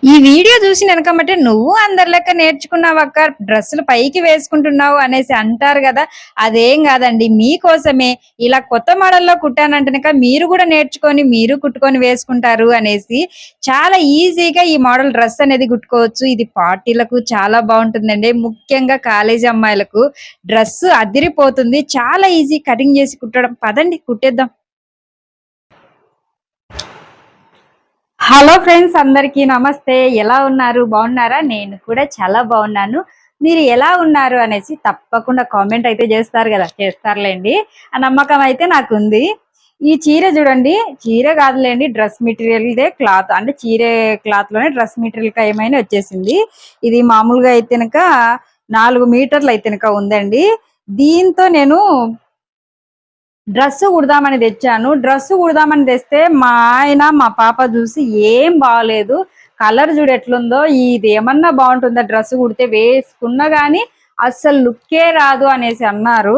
ఈ వీడియో చూసిననకమంటే నువ్వు అందరి లెక్క నేర్చుకున్నావక్క డ్రెస్సులు పైకి వేసుకుంటున్నావు అనేసి అంటారు కదా. అదేం కాదండి, మీకోసమే ఇలా కొత్త మోడల్లో కుట్టానంటేనక మీరు కూడా నేర్చుకొని మీరు కుట్టుకొని వేసుకుంటారు అనేసి చాలా ఈజీగా ఈ మోడల్ డ్రెస్ అనేది కుట్టుకోవచ్చు. ఇది పార్టీలకు చాలా బాగుంటుందండి, ముఖ్యంగా కాలేజీ అమ్మాయిలకు డ్రెస్ అదిరిపోతుంది. చాలా ఈజీ కటింగ్ చేసి కుట్టడం. పదండి కుట్టేద్దాం. హలో ఫ్రెండ్స్, అందరికీ నమస్తే. ఎలా ఉన్నారు? బాగున్నారా? నేను కూడా చాలా బాగున్నాను. మీరు ఎలా ఉన్నారు అనేసి తప్పకుండా కామెంట్ అయితే చేస్తారు కదా. చేస్తారులేండి, ఆ నమ్మకం అయితే నాకుంది. ఈ చీర చూడండి, చీర కాదులేండి, డ్రెస్ మెటీరియల్దే క్లాత్, అంటే చీర క్లాత్ లోనే డ్రెస్ మెటీరియల్ ఏమైనా వచ్చేసింది. ఇది మామూలుగా అయితేనక 4 మీటర్లు అయితేనక ఉందండి. దీంతో నేను డ్రెస్ కుడదామని తెచ్చాను. డ్రెస్ కుడదామని తెస్తే మా ఆయన మా పాప చూసి ఏం బాగలేదు, కలర్ చూడు ఎట్లుందో, ఇది ఏమన్నా బాగుంటుందా డ్రెస్ కుడితే, వేసుకున్నా గానీ అస్సలు లుక్కే రాదు అనేసి అన్నారు.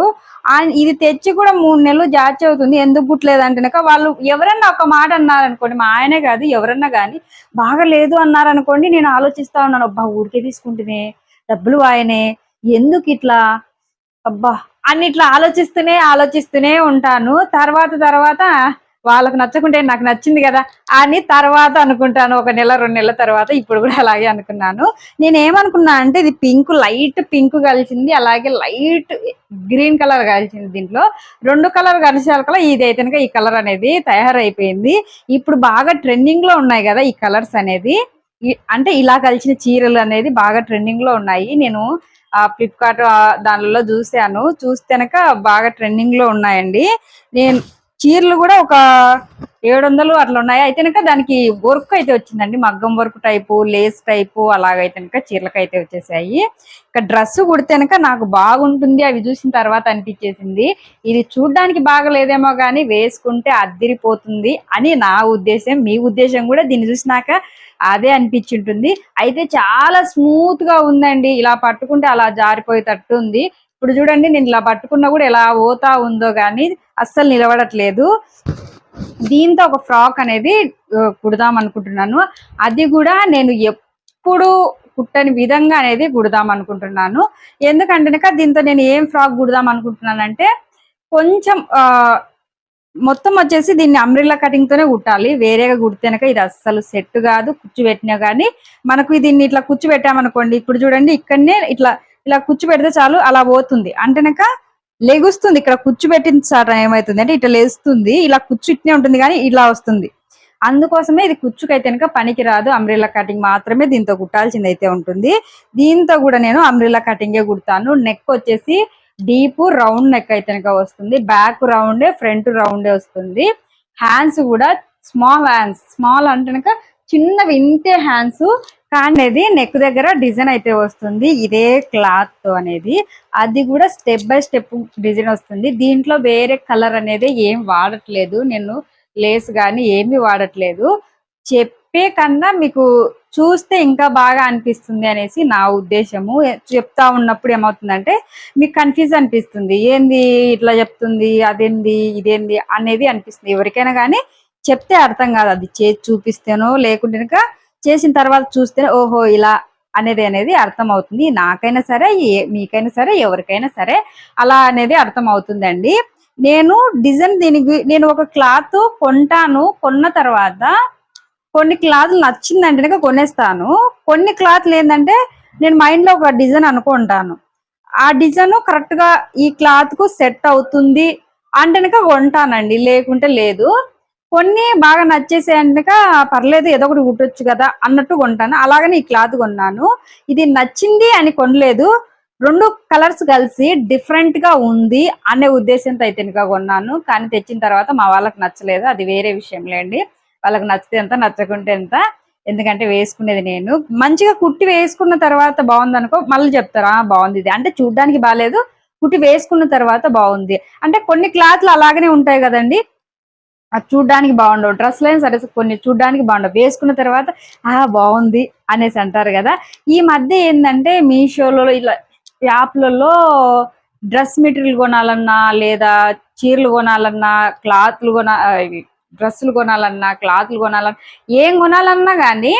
ఇది తెచ్చి కూడా 3 నెలలు జాచి అవుతుంది. ఎందుకు కుట్టలేదంటే వాళ్ళు ఎవరన్నా ఒక మాట అన్నారు అనుకోండి, మా ఆయనే కాదు ఎవరన్నా కానీ బాగలేదు అన్నారనుకోండి, నేను ఆలోచిస్తా ఉన్నాను, అబ్బా ఊరికే తీసుకుంటేనే డబ్బులు ఆయనే, ఎందుకు ఇట్లా అబ్బా అని ఇట్లా ఆలోచిస్తూనే ఉంటాను. తర్వాత వాళ్ళకు నచ్చకుంటే నాకు నచ్చింది కదా అని తర్వాత అనుకుంటాను. 1 నెల 2 నెలల తర్వాత. ఇప్పుడు కూడా అలాగే అనుకున్నాను. నేను ఏమనుకున్నా అంటే, ఇది పింక్, లైట్ పింక్ కలిసింది, అలాగే లైట్ గ్రీన్ కలర్ కలిసింది. దీంట్లో 2 కలర్ కలిసాక ఇది అయితే ఈ కలర్ అనేది తయారైపోయింది. ఇప్పుడు బాగా ట్రెండింగ్ లో ఉన్నాయి కదా ఈ కలర్స్ అనేది. అంటే ఇలా కలిసిన చీరలు అనేది బాగా ట్రెండింగ్ లో ఉన్నాయి. నేను ఫ్లిప్కార్ట్ దానిలో చూసాను. చూస్తేనక బాగా ట్రెండింగ్ లో ఉన్నాయండి. నేను చీరలు కూడా ఒక 700 అట్లా ఉన్నాయి. అయితే దానికి వర్క్ అయితే వచ్చిందండి, మగ్గం వర్క్ టైపు, లేస్ టైపు, అలాగైతే చీరలకు అయితే వచ్చేసాయి. ఇక డ్రెస్ కుడితేనక నాకు బాగుంటుంది అవి చూసిన తర్వాత అనిపించేసింది, ఇది చూడ్డానికి బాగలేదేమో కానీ వేసుకుంటే అద్దిరిపోతుంది అని నా ఉద్దేశం. మీ ఉద్దేశం కూడా దీన్ని చూసినాక అదే అనిపించుంటుంది. అయితే చాలా స్మూత్ గా ఉందండి, ఇలా పట్టుకుంటే అలా జారిపోయేటట్టు ఉంది. ఇప్పుడు చూడండి, నేను ఇలా పట్టుకున్నా కూడా ఎలా పోతా ఉందో కానీ అస్సలు నిలబడట్లేదు. దీంతో ఒక ఫ్రాక్ అనేది కుడదాం అనుకుంటున్నాను. అది కూడా నేను ఎప్పుడు కుట్టని విధంగా అనేది కుడదాం అనుకుంటున్నాను. ఎందుకంటే దీంతో నేను ఏం ఫ్రాక్ కుడదాం అనుకుంటున్నానంటే, కొంచెం మొత్తం వచ్చేసి దీన్ని అంబ్రిల్లా కటింగ్ తోనే కుట్టాలి. వేరేగా కుడితేనక ఇది అస్సలు సెట్ కాదు. కుచ్చు పెట్టినా కానీ మనకు దీన్ని ఇట్లా కుచ్చు పెట్టామనుకోండి, ఇప్పుడు చూడండి ఇక్కడనే ఇట్లా ఇలా కుచ్చు పెడితే చాలు అలా పోతుంది, అంటేనక లెగుస్తుంది. ఇక్కడ కుచ్చు పెట్టిన సార్ ఏమవుతుంది అంటే ఇట్లా లేస్తుంది, ఇలా కుచ్చు ఇట్నే ఉంటుంది కానీ ఇలా వస్తుంది. అందుకోసమే ఇది కుచ్చుకైతే పనికి రాదు. అంబ్రిల్లా కటింగ్ మాత్రమే దీంతో కుట్టాల్సింది అయితే ఉంటుంది. దీంతో కూడా నేను అంబ్రిల్లా కటింగే కుడతాను. నెక్ వచ్చేసి డీప్ రౌండ్ నెక్ అయితే వస్తుంది. బ్యాక్ రౌండే, ఫ్రంట్ రౌండే వస్తుంది. హ్యాండ్స్ కూడా స్మాల్ హ్యాండ్స్, స్మాల్ అంటే చిన్నవి ఇంతే హ్యాండ్స్, కానీ నెక్ దగ్గర డిజైన్ అయితే వస్తుంది ఇదే క్లాత్ తో అనేది. అది కూడా స్టెప్ బై స్టెప్ డిజైన్ వస్తుంది. దీంట్లో వేరే కలర్ అనేది ఏం వాడట్లేదు నేను, లేస్ కానీ ఏమి వాడట్లేదు. చెప్పే కన్నా మీకు చూస్తే ఇంకా బాగా అనిపిస్తుంది అనేసి నా ఉద్దేశము. చెప్తా ఉన్నప్పుడు ఏమవుతుందంటే మీకు కన్ఫ్యూజ్ అనిపిస్తుంది, ఏంది ఇట్లా చెప్తుంది, అదేంది ఇదేంది అనేది అనిపిస్తుంది. ఎవరికైనా కానీ చెప్తే అర్థం కాదు, అది చేసి చూపిస్తేనో లేకుంటే చేసిన తర్వాత చూస్తే ఓహో ఇలా అనేది అర్థం అవుతుంది. నాకైనా సరే, మీకైనా సరే, ఎవరికైనా సరే అలా అనేది అర్థం అవుతుందండి. నేను డిజైన్ దీనికి నేను ఒక క్లాత్ కొంటాను. కొన్న తర్వాత కొన్ని క్లాత్లు నచ్చిందంటే కొనేస్తాను. కొన్ని క్లాత్లు ఏంటంటే నేను మైండ్ లో ఒక డిజైన్ అనుకుంటాను, ఆ డిజైన్ కరెక్ట్ గా ఈ క్లాత్ కు సెట్ అవుతుంది అంటే కొంటానండి, లేకుంటే లేదు. కొన్ని బాగా నచ్చేసేయండి, పర్లేదు ఏదో ఒకటి కుట్టొచ్చు కదా అన్నట్టు కొంటాను. అలాగని ఈ క్లాత్ కొన్నాను, ఇది నచ్చింది అని కొనలేదు. 2 కలర్స్ కలిసి డిఫరెంట్ గా ఉంది అనే ఉద్దేశంతో అయితే కొన్నాను. కానీ తెచ్చిన తర్వాత మా వాళ్ళకి నచ్చలేదు, అది వేరే విషయం లేండి. వాళ్ళకి నచ్చితే ఎంత, నచ్చకుంటే ఎంత. ఎందుకంటే వేసుకునేది నేను. మంచిగా కుట్టి వేసుకున్న తర్వాత బాగుంది అనుకో, మళ్ళీ చెప్తారా బాగుంది ఇది అంటే, చూడ్డానికి బాగాలేదు, కుట్టి వేసుకున్న తర్వాత బాగుంది అంటే. కొన్ని క్లాత్లు అలాగనే ఉంటాయి కదండి, అది చూడ్డానికి బాగుండవు. డ్రెస్లు అయినా సరే కొన్ని చూడ్డానికి బాగుండవు, వేసుకున్న తర్వాత బాగుంది అనేసి అంటారు కదా. ఈ మధ్య ఏంటంటే మీషోలో ఇలా యాప్లలో డ్రెస్ మెటీరియల్ కొనాలన్నా, లేదా చీరలు కొనాలన్నా, క్లాత్లు డ్రెస్సులు కొనాలన్నా, క్లాత్లు కొనాలన్నా, ఏం కొనాలన్నా కానీ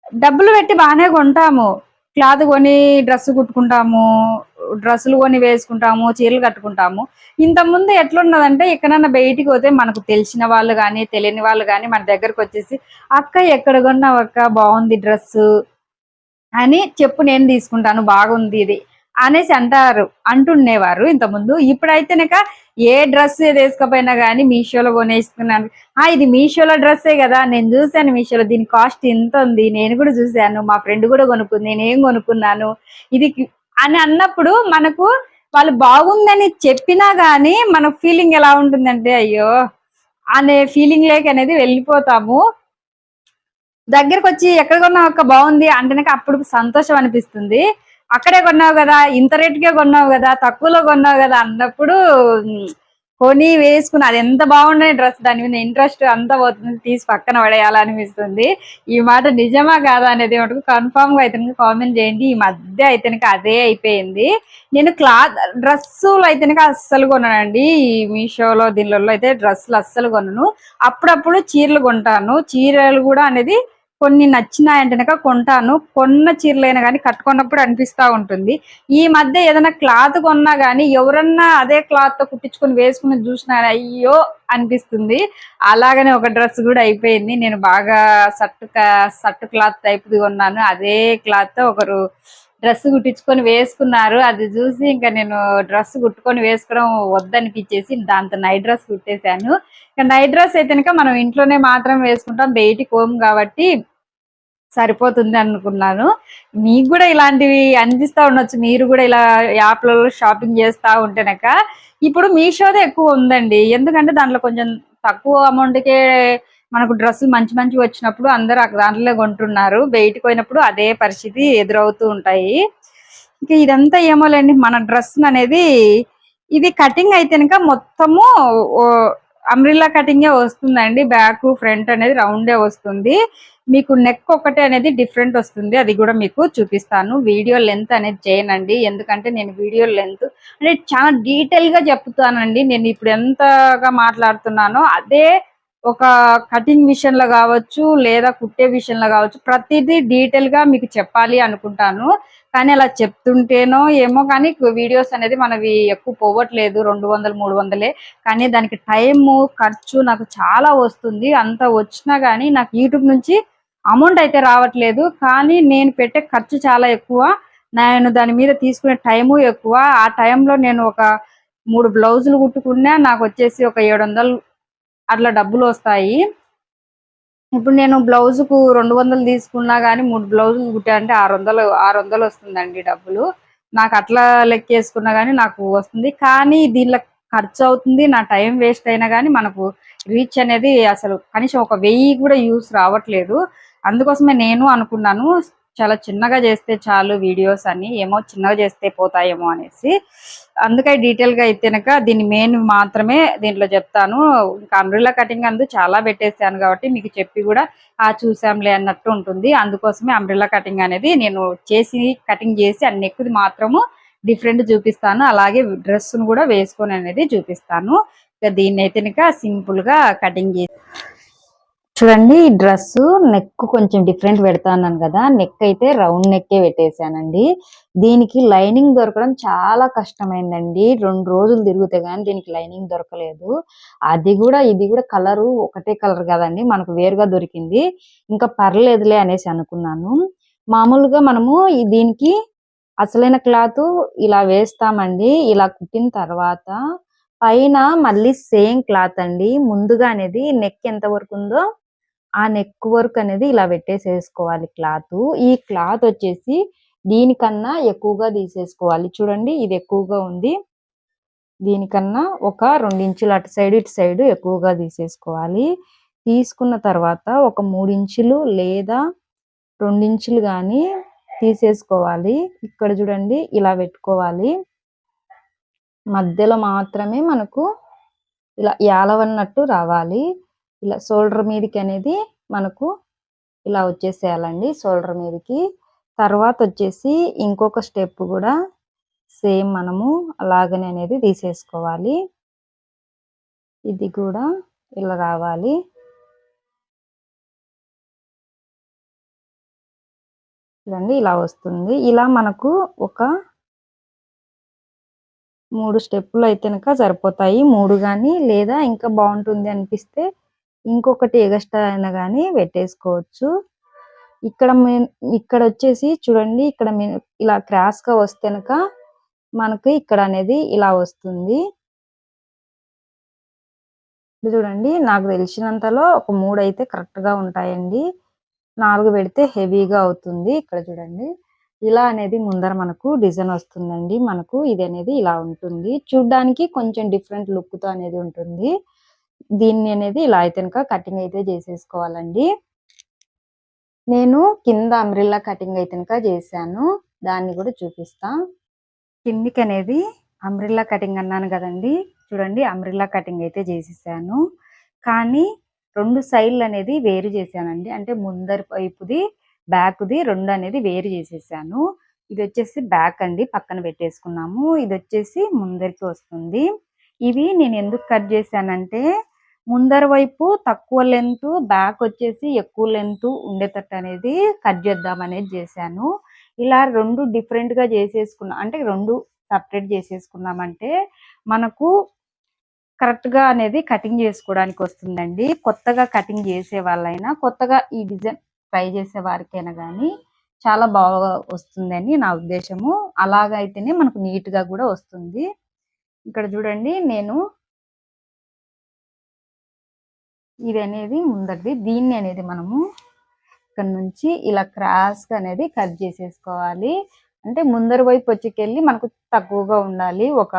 డబ్బులు పెట్టి బాగానే కొంటాము. క్లాత్ కొని డ్రెస్ కుట్టుకుంటాము. డ్రెస్సులు కొని వేసుకుంటాము. చీరలు కట్టుకుంటాము. ఇంతకుముందు ఎట్లున్నదంటే ఎక్కడన్నా బయటికి పోతే మనకు తెలిసిన వాళ్ళు గాని, తెలియని వాళ్ళు గాని మన దగ్గరకొచ్చేసి, "అక్క ఎక్కడ కొన్నావక్క? బావుంది డ్రెస్సు" అని చెప్పు నేను తీసుకుంటాను. బాగుంది ఇది అనేసి అంటుండేవారు ఇంతకుముందు. ఇప్పుడైతేనక ఏ డ్రెస్ ఏదేసుకపోయినా గానీ మీషోలో కొనేసుకున్నాను. ఇది మీషోలో డ్రెస్సే గదా! నేను జూసాను మీషోలో దీని కాస్ట్ ఇంతుంది. నేను గూడా జూసాను. మా ఫ్రెండ్ గూడా కొనుక్కుంది. నేనేం కొనుక్కున్నాను. ఇది అని అన్నప్పుడు మనకు వాళ్ళు బాగుందని చెప్పినా గానీ మన ఫీలింగ్ ఎలా ఉంటుందంటే, అయ్యో! అనే ఫీలింగ్ లేకనేది వెళ్ళిపోతాము. దగ్గరకొచ్చి ఎక్కడ కొన్నావు అక్క బాగుంది అంటేనక అప్పుడు సంతోషం అనిపిస్తుంది. అక్కడే కొన్నావు గదా! ఇంత రేట్‌కే కొన్నావు గదా! తక్కువలో కొన్నావు గదా! అన్నప్పుడు కొని వేసుకుని అది ఎంత బాగుండే డ్రెస్ దాని మీద ఇంట్రెస్ట్ అంతా పోతుంది. తీసి పక్కన పడేయాలనిపిస్తుంది. ఈ మాట నిజమా కాదా అనేది మటుకు కన్ఫర్మ్‌గా అయితే కామెంట్ చేయండి. ఈ మధ్య అయితేనక అదే అయిపోయింది. నేను డ్రెస్సులు అయితేనక అస్సలు కొననండి. ఈ మీషోలో దీనిలలో అయితే డ్రెస్సులు అస్సలు కొనను. అప్పుడప్పుడు చీరలు కొంటాను. చీరలు కూడా అనేది కొన్ని నచ్చినాయంటేనక కొంటాను. కొన్న చీరలైనా గానీ కట్టుకున్నప్పుడు అనిపిస్తా ఉంటుంది. ఈ మధ్య ఏదైనా క్లాత్ కొన్నా గానీ ఎవరన్నా అదే క్లాత్‌తో కుట్టించుకొని వేసుకుని చూసినా అయ్యో! అనిపిస్తుంది. అలాగనే ఒక డ్రెస్ గూడా అయిపోయింది. నేను బాగా షర్ట్ క్లాత్ టైప్‌ది కొన్నాను. అదే క్లాత్‌తో ఒకరు డ్రెస్ కుట్టించుకొని వేసుకున్నారు. అది చూసి ఇంక నేను డ్రెస్ కుట్టుకొని వేసుకోవడం వద్దనిపిచ్చేసి దాంతో నైట్ డ్రెస్ కుట్టేసాను. ఇక నైట్ డ్రెస్ అయితేనక మనం ఇంట్లోనే మాత్రం వేసుకుంటాం. బయటికి పోము కాబట్టి సరిపోతుంది అనుకున్నాను. మీకు గూడా ఇలాంటివి అనిపిస్తా ఉండొచ్చు. మీరు గూడా ఇలా యాప్‌లలో షాపింగ్ చేస్తా ఉంటేనక ఇప్పుడు మీషోదే ఎక్కువ ఉందండి. ఎందుకంటే దాంట్లో కొంచెం తక్కువ అమౌంట్‌కే మనకు డ్రెస్సులు మంచి మంచివి వచ్చినప్పుడు అందరూ దాంట్లోనే కొంటున్నారు. బయటికి పోయినప్పుడు అదే పరిస్థితి ఎదురవుతూ ఉంటాయి. ఇంక ఇదంతా ఏమోలేండి మన డ్రెస్‌ననేది ఇది కటింగ్ అయితేనక మొత్తము అంబ్రెల్లా కటింగే వస్తుందండి. బ్యాక్, ఫ్రంట్ అనేది రౌండే వస్తుంది. మీకు నెక్ ఒకటే అనేది డిఫరెంట్ వస్తుంది. అది గూడా మీకు చూపిస్తాను. వీడియో లెంత్ అనేది చేయనండి. ఎందుకంటే నేను వీడియో లెంత్ అంటే చాలా డీటెయిల్‌గా చెప్తానండి. నేను ఇప్పుడు ఎంతగా మాట్లాడుతున్నానో అదే ఒక కటింగ్ విషయంలో గావచ్చు, లేదా కుట్టే విషయంలో గావచ్చు, ప్రతిదీ డీటెయిల్‌గా మీకు చెప్పాలి అనుకుంటాను. కానీ అలా చెప్తుంటేనో ఏమో కానీ వీడియోస్ అనేది మనవి ఎక్కువ పోవట్లేదు. 200, 300 కానీ దానికి టైము, ఖర్చు నాకు చాలా వస్తుంది. అంత వచ్చినా గానీ నాకు యూట్యూబ్ నుంచి అమౌంట్ అయితే రావట్లేదు. కానీ నేను పెట్టే ఖర్చు చాలా ఎక్కువ. నేను దాని మీద తీసుకునే టైము ఎక్కువ. ఆ టైంలో నేను ఒక 3 బ్లౌజులు కుట్టుకున్నా నాకొచ్చేసి ఒక 700 అట్లా డబ్బులొస్తాయి. ఇప్పుడు నేను బ్లౌజుకు 200 తీసుకున్నా గానీ 3 బ్లౌజులు కుట్టా అంటే 600 వస్తుందండి డబ్బులు. నాకట్లా లెక్కేసుకున్నా గానీ నాకు వస్తుంది. కానీ దీనిలో ఖర్చవుతుంది. నా టైం వేస్ట్ అయినా గానీ మనకు రీచ్ అనేది అసలు కనీసం ఒక 1000 కూడా వ్యూస్ రావట్లేదు. అందుకోసమే నేను అనుకున్నాను చాలా చిన్నగా చేస్తే చాలు వీడియోస్ అని. ఏమో చిన్నగా చేస్తే పోతాయేమో అనేసి. అందుకే డీటెయిల్‌గా అయితేనక దీన్ని మెయిన్ మాత్రమే దీంట్లో చెప్తాను. ఇంకా అంబ్రెల్లా కటింగ్ చాలా పెట్టేసాను కాబట్టి మీకు చెప్పి కూడా చూసాంలే అన్నట్టు ఉంటుంది. అందుకోసమే అంబ్రెల్లా కటింగ్ అనేది నేను కటింగ్ చేసి ఆ నెక్‌ది మాత్రము డిఫరెంట్ చూపిస్తాను. అలాగే డ్రెస్‌ను కూడా వేసుకొని అనేది చూపిస్తాను. ఇక దీన్నైతేనక సింపుల్‌గా కటింగ్ చేసి చూడండి ఈ డ్రెస్సు నెక్ కొంచెం డిఫరెంట్ పెడతాన్నాను కదా! నెక్ అయితే రౌండ్ నెక్కే పెట్టేసానండి. దీనికి లైనింగ్ దొరకడం చాలా కష్టమైందండి. 2 రోజులు తిరిగితే గాని దీనికి లైనింగ్ దొరకలేదు. ఇది గూడా కలరు ఒకటే కలర్ కదండీ! మనకు వేరుగా దొరికింది. ఇంకా పర్లేదులే అనేసి అనుకున్నాను. మామూలుగా మనము దీనికి అసలైన క్లాతు ఇలా వేస్తామండి. ఇలా కుట్టిన తర్వాత పైన మళ్ళీ సేమ్ క్లాత్ అండి. ముందుగా అనేది నెక్ ఎంత వరకుందో ఆ నెక్ వర్క్ అనేది ఇలా పెట్టేసేసుకోవాలి క్లాతు. ఈ క్లాత్ వచ్చేసి దీనికన్నా ఎక్కువగా తీసేసుకోవాలి. చూడండి ఇది ఎక్కువగా ఉంది. దీనికన్నా ఒక 2 ఇంచులు అటు సైడ్, ఇటు సైడ్ ఎక్కువగా తీసేసుకోవాలి. తీసుకున్న తర్వాత ఒక 3 ఇంచులు లేదా 2 ఇంచులు గాని తీసేసుకోవాలి. ఇక్కడ చూడండి ఇలా పెట్టుకోవాలి. మధ్యలో మాత్రమే మనకు ఇలా యాలవన్నట్టు రావాలి. ఇలా షోల్డర్ మీదకి అనేది మనకు ఇలా వచ్చేసేయాలండి షోల్డర్ మీదకి. తర్వాత వచ్చేసి ఇంకొక స్టెప్ గూడా సేమ్ మనము అలాగనే అనేది తీసేసుకోవాలి. ఇది కూడా ఇలా రావాలి. చూడండి ఇలా వస్తుంది. ఇలా మనకు ఒక 3 స్టెప్పులు అయితే గనక సరిపోతాయి. 3 గాని లేదా ఇంకా బాగుంటుంది అనిపిస్తే ఇంకొకటి ఎగస్ట్రా అయినా గాని పెట్టేసుకోవచ్చు. ఇక్కడ ఇక్కడొచ్చేసి చూడండి ఇక్కడ ఇలా క్రాస్‌గా వస్తే గనక మనకి ఇక్కడ అనేది ఇలా వస్తుంది. ఇది చూడండి నాకు తెలిసినంతలో ఒక 3 అయితే కరెక్ట్‌గా ఉంటాయండి. 4 పెడితే హెవీగా అవుతుంది. ఇక్కడ చూడండి. ఇలా అనేది ముందర మనకు డిజైన్ వస్తుందండి. మనకు ఇది అనేది ఇలా ఉంటుంది. చూడ్డానికి కొంచెం డిఫరెంట్ లుక్‌తో అనేది ఉంటుంది. దీన్ని అనేది ఇలా అయితే గనక కటింగ్ అయితే చేసేసుకోవాలండి. నేను కింద అంబ్రెల్లా కటింగ్ అయితే గనక చేశాను. దాన్ని కూడా చూపిస్తా. కిందికనేది అంబ్రెల్లా కటింగ్ అన్నాను కదండీ! చూడండి అంబ్రెల్లా కటింగ్ అయితే చేసేసాను. కానీ 2 సైడ్‌లు అనేది వేరు చేశానండి. అంటే ముందర వైపుది, బ్యాక్‌ది 2 అనేది వేరు చేసేసాను. ఇదొచ్చేసి బ్యాక్ అండి. పక్కన పెట్టేసుకున్నాము. ఇదొచ్చేసి ముందరికి వస్తుంది. ఇవి నేను ఎందుకు కట్ చేశానంటే ముందర వైపు తక్కువ లెంత్, బ్యాక్ వచ్చేసి ఎక్కువ లెంత్ ఉండేటట్టు అనేది కట్ చేద్దామనేది చేశాను. ఇలా 2 డిఫరెంట్‌గా చేసేసుకున్నా అంటే 2 సెపరేట్ చేసేసుకున్నామంటే మనకు కరెక్ట్‌గా అనేది కటింగ్ చేసుకోవడానికి వస్తుందండి. కొత్తగా కటింగ్ చేసే వాళ్ళైనా, కొత్తగా ఈ డిజైన్ ట్రై చేసే వారికైనా గానీ చాలా బాగా వస్తుందని నా ఉద్దేశము. అలాగైతేనే మనకు నీట్‌గా కూడా వస్తుంది. ఇక్కడ చూడండి నేను ఇది అనేది ముందటిది. దీన్ని అనేది మనము ఇక్కడ నుంచి ఇలా క్రాస్‌గా అనేది కట్ చేసేసుకోవాలి. అంటే ముందర వైపు వచ్చేకెళ్ళి మనకు తక్కువగా ఉండాలి. ఒక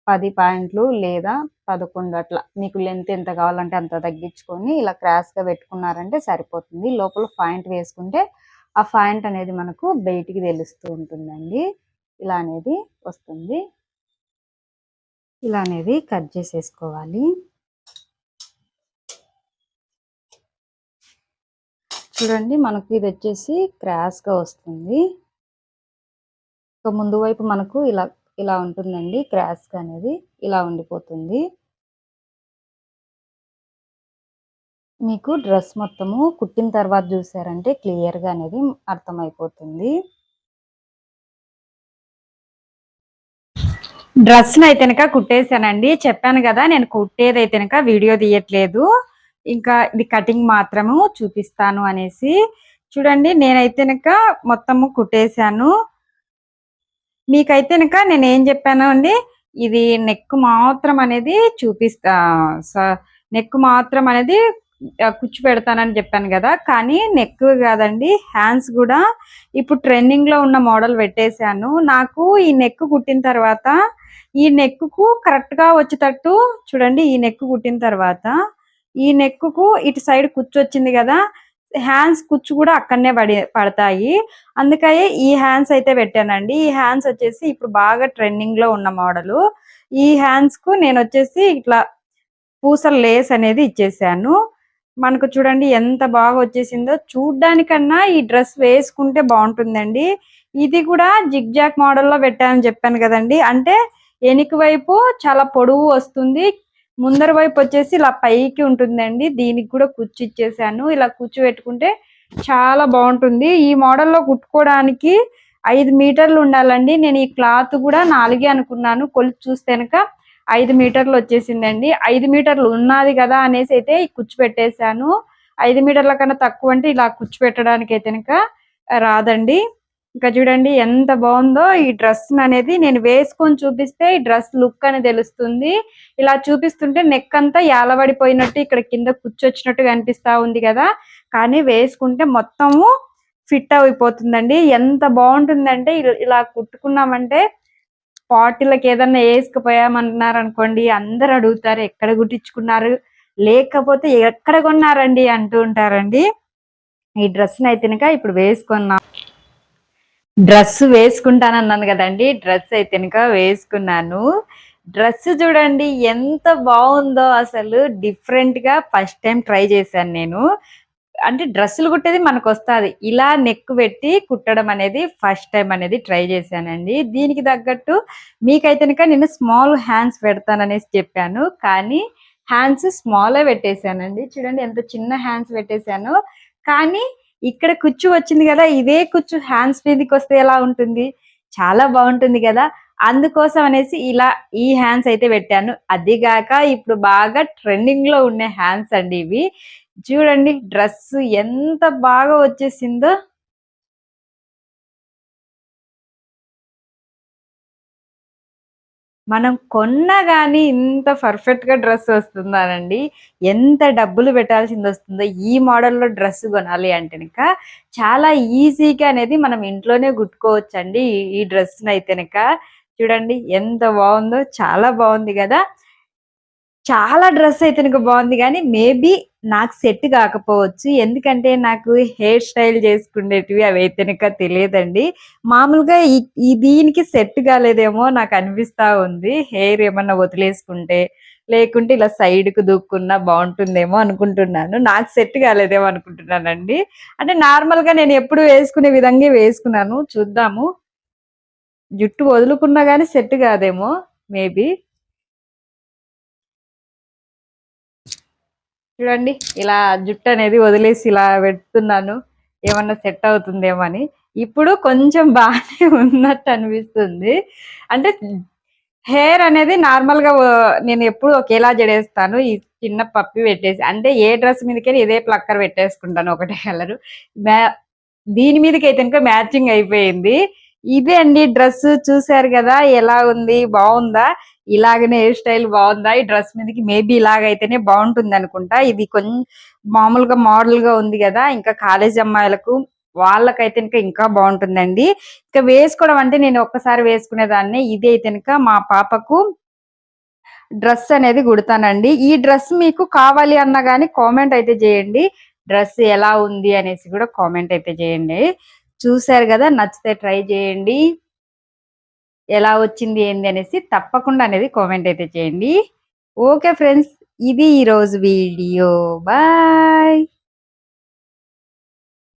10 పాయింట్లు లేదా 11 అట్లా. మీకు లెంత్ ఎంత కావాలంటే అంత తగ్గించుకొని ఇలా క్రాస్‌గా పెట్టుకున్నారంటే సరిపోతుంది. లోపల పాయింట్ వేసుకుంటే ఆ పాయింట్ అనేది మనకు బయటికి తెలుస్తూ ఉంటుందండి. ఇలా అనేది వస్తుంది. ఇలా అనేది కట్ చేసేసుకోవాలి. చూడండి మనకు ఇది వచ్చేసి క్రాస్‌గా వస్తుంది. ఇక ముందు వైపు మనకు ఇలా ఉంటుందండి. క్రాస్‌గా అనేది ఇలా ఉండిపోతుంది. మీకు డ్రెస్ మొత్తము కుట్టిన తర్వాత చూసారంటే క్లియర్‌గా అనేది అర్థమైపోతుంది. డ్రెస్‌నైతే గనక కుట్టేసానండి. చెప్పాను గదా! నేను కుట్టేదైతే గనక వీడియో తీయట్లేదు. ఇంకా ఇది కటింగ్ మాత్రము చూపిస్తాను అనేసి. చూడండి నేనైతే గనక మొత్తము కుట్టేసాను. మీకైతే గనక నేనేం చెప్పాను అండి, ఇది నెక్ మాత్రం అనేది నెక్ మాత్రం అనేది కుచ్చు పెడతానని చెప్పాను కదా! కానీ నెక్ కాదండి, హ్యాండ్స్ కూడా ఇప్పుడు ట్రెండింగ్‌లో ఉన్న మోడల్ పెట్టేసాను. నాకు ఈ నెక్ కుట్టిన తర్వాత ఈ నెక్‌కు కరెక్ట్‌గా వచ్చేటట్టు చూడండి. ఈ నెక్ కుట్టిన తర్వాత ఈ నెక్‌కు ఇటు సైడ్ కుచ్చొచ్చింది కదా! హ్యాండ్స్ కుచ్చు కూడా అక్కడనే పడతాయి. అందుకని ఈ హ్యాండ్స్ అయితే పెట్టానండి. ఈ హ్యాండ్స్ వచ్చేసి ఇప్పుడు బాగా ట్రెండింగ్‌లో ఉన్న మోడలు. ఈ హ్యాండ్స్‌కు నేనొచ్చేసి ఇట్లా పూసల లేస్ అనేది ఇచ్చేసాను. మనకు చూడండి ఎంత బాగా వచ్చేసిందో. చూడ్డానికన్నా ఈ డ్రెస్ వేసుకుంటే బాగుంటుందండి. ఇది కూడా జిగ్‌జాగ్ మోడల్‌లో పెట్టానని చెప్పాను కదండీ! అంటే ఎనక వైపు చాలా పొడవు వస్తుంది. ముందర వైపు వచ్చేసి ఇలా పైకి ఉంటుందండి. దీనికి కూడా కుచ్చు ఇచ్చేసాను. ఇలా కుచ్చు పెట్టుకుంటే చాలా బాగుంటుంది. ఈ మోడల్‌లో కుట్టుకోవడానికి 5 మీటర్లు ఉండాలండి. నేను ఈ క్లాత్ కూడా 4 అనుకున్నాను. కొలిచి చూస్తే గనక 5 మీటర్లు వచ్చేసిందండి. 5 మీటర్లు ఉన్నది కదా అనేసి అయితే ఈ కుచ్చు పెట్టేశాను. 5 మీటర్ల కన్నా తక్కువ అంటే ఇలా కుచ్చు పెట్టడానికి అయితే గనక రాదండి. ఇంకా చూడండి ఎంత బాగుందో ఈ డ్రెస్ అనేది నేను వేసుకొని చూపిస్తే ఈ డ్రెస్ లుక్ అని తెలుస్తుంది. ఇలా చూపిస్తుంటే నెక్ అంతా యాలబడిపోయినట్టు ఇక్కడ కింద కుచ్చొచ్చినట్టు కనిపిస్తా ఉంది కదా! కానీ వేసుకుంటే మొత్తము ఫిట్ అయిపోతుందండి. ఎంత బాగుంటుందంటే ఇలా కుట్టుకున్నామంటే పార్టీలకు ఏదన్నా వేసుకుపోయామన్నారనుకోండి అందరు అడుగుతారు ఎక్కడ కుట్టించుకున్నారు, లేకపోతే ఎక్కడ కొన్నారండి అంటూ ఉంటారండి. ఈ డ్రెస్‌ని అయితే గనక ఇప్పుడు వేసుకున్నా. డ్రెస్ వేసుకుంటానన్నాను కదండీ! డ్రెస్ అయితే గనక వేసుకున్నాను. డ్రెస్ చూడండి ఎంత బాగుందో అసలు డిఫరెంట్‌గా ఫస్ట్ టైం ట్రై చేశాను నేను. అంటే డ్రెస్సులు కుట్టేది మనకొస్తాది. ఇలా నెక్ పెట్టి కుట్టడం అనేది ఫస్ట్ టైం అనేది ట్రై చేశానండి. దీనికి తగ్గట్టు మీకైతే గనక నేను స్మాల్ హ్యాండ్స్ పెడతాననేసి చెప్పాను. కానీ హ్యాండ్స్ స్మాలే పెట్టేసానండి. చూడండి ఎంత చిన్న హ్యాండ్స్ పెట్టేసానో. కానీ ఇక్కడ కుచ్చు వచ్చింది కదా, ఇదే కుచ్చు హ్యాండ్స్ మీదకి వస్తే ఎలా ఉంటుంది? చాలా బాగుంటుంది కదా. అందుకోసం అనేసి ఇలా ఈ హ్యాండ్స్ అయితే పెట్టాను. అదిగాక ఇప్పుడు బాగా ట్రెండింగ్ లో ఉండే హ్యాండ్స్ అండి ఇవి. చూడండి డ్రెస్ ఎంత బాగా వచ్చేసిందో. మనం కొన్నా గాని ఇంత పర్ఫెక్ట్‌గా డ్రెస్ వస్తుందానండి. ఎంత డబ్బులు పెట్టాల్సిందొస్తుందో ఈ మోడల్‌లో డ్రెస్ కొనాలి అంటే గనక చాలా ఈజీగా అనేది మనం ఇంట్లోనే కుట్టుకోవచ్చండి. ఈ డ్రెస్‌నైతే గనక చూడండి ఎంత బావుందో, చాలా బావుంది గదా. చాలా డ్రెస్ అయితే గనుక బావుంది గానీ, మేబీ నాకు సెట్ గాకపోవచ్చు. ఎందుకంటే, నాకు హెయిర్ స్టైల్ చేసుకునేటివి అవైతే గనక తెలియదండి. మామూలుగా ఈ దీనికి సెట్ కాలేదేమో నాకనిపిస్తా ఉంది. హెయిర్ ఏమన్నా వదిలేసుకుంటే, లేకుంటే ఇలా సైడ్‌కి దూక్కున్నా బావుంటుందేమో అనుకుంటున్నాను. నాకు సెట్ కాలేదేమో అనుకుంటున్నానండి. అంటే నార్మల్‌గా నేను ఎప్పుడు వేసుకునే విధంగే వేసుకున్నాను. చూద్దాము. జుట్టు వదులుకున్నా గానీ సెట్ కాదేమో మేబీ. చూడండి ఇలా జుట్టనేది వదిలేసి ఇలా పెడుతున్నాను. ఏమన్నా సెట్ అవుతుందేమో అని. ఇప్పుడు కొంచెం బానే ఉన్నట్టు అనిపిస్తుంది. అంటే హెయిర్ అనేది నార్మల్‌గా నేనెప్పుడు ఒకేలా జడేస్తాను. ఈ చిన్న పప్పీ పెట్టేసి అంటే ఏ డ్రెస్ మీదకైనా ఇదే ప్లక్కర్ పెట్టేసుకుంటాను ఒకటే కలరు. మ్యా దీని మీదకైతే గనుక మ్యాచింగ్ అయిపోయింది. ఇదే అండి డ్రెస్ చూసారు గదా! ఎలా ఉంది? బావుందా? ఇలాగనే హెయిర్ స్టైల్ బావుందా? ఈ డ్రెస్ మీదకి మేబీ ఇలాగైతేనే బావుంటుందనుకుంటా. ఇది మామూలుగా మోడల్‌గా ఉంది గదా! ఇంకా కాలేజీ అమ్మాయిలకు వాళ్ళకైతే ఇంకా బావుంటుందండి. ఇక వేసుకోవడం అంటే నేను ఒక్కసారి వేసుకునేదాన్ని. ఇది అయితే మా పాపకు డ్రెస్ అనేది కుడతానండి. ఈ డ్రెస్ మీకు కావాలి అన్నా గాని కామెంట్ అయితే జేయండి. డ్రెస్ ఎలా ఉంది అనేసి గూడా కామెంట్ అయితే జేయండి. చూసారు గదా! నచ్చితే ట్రై జేయండి. ఎలా వచ్చింది ఏంది అనేసి తప్పకుండా అనేది కామెంట్ అయితే చేయండి. ఓకే ఫ్రెండ్స్, ఇది ఈరోజు వీడియో. బాయ్.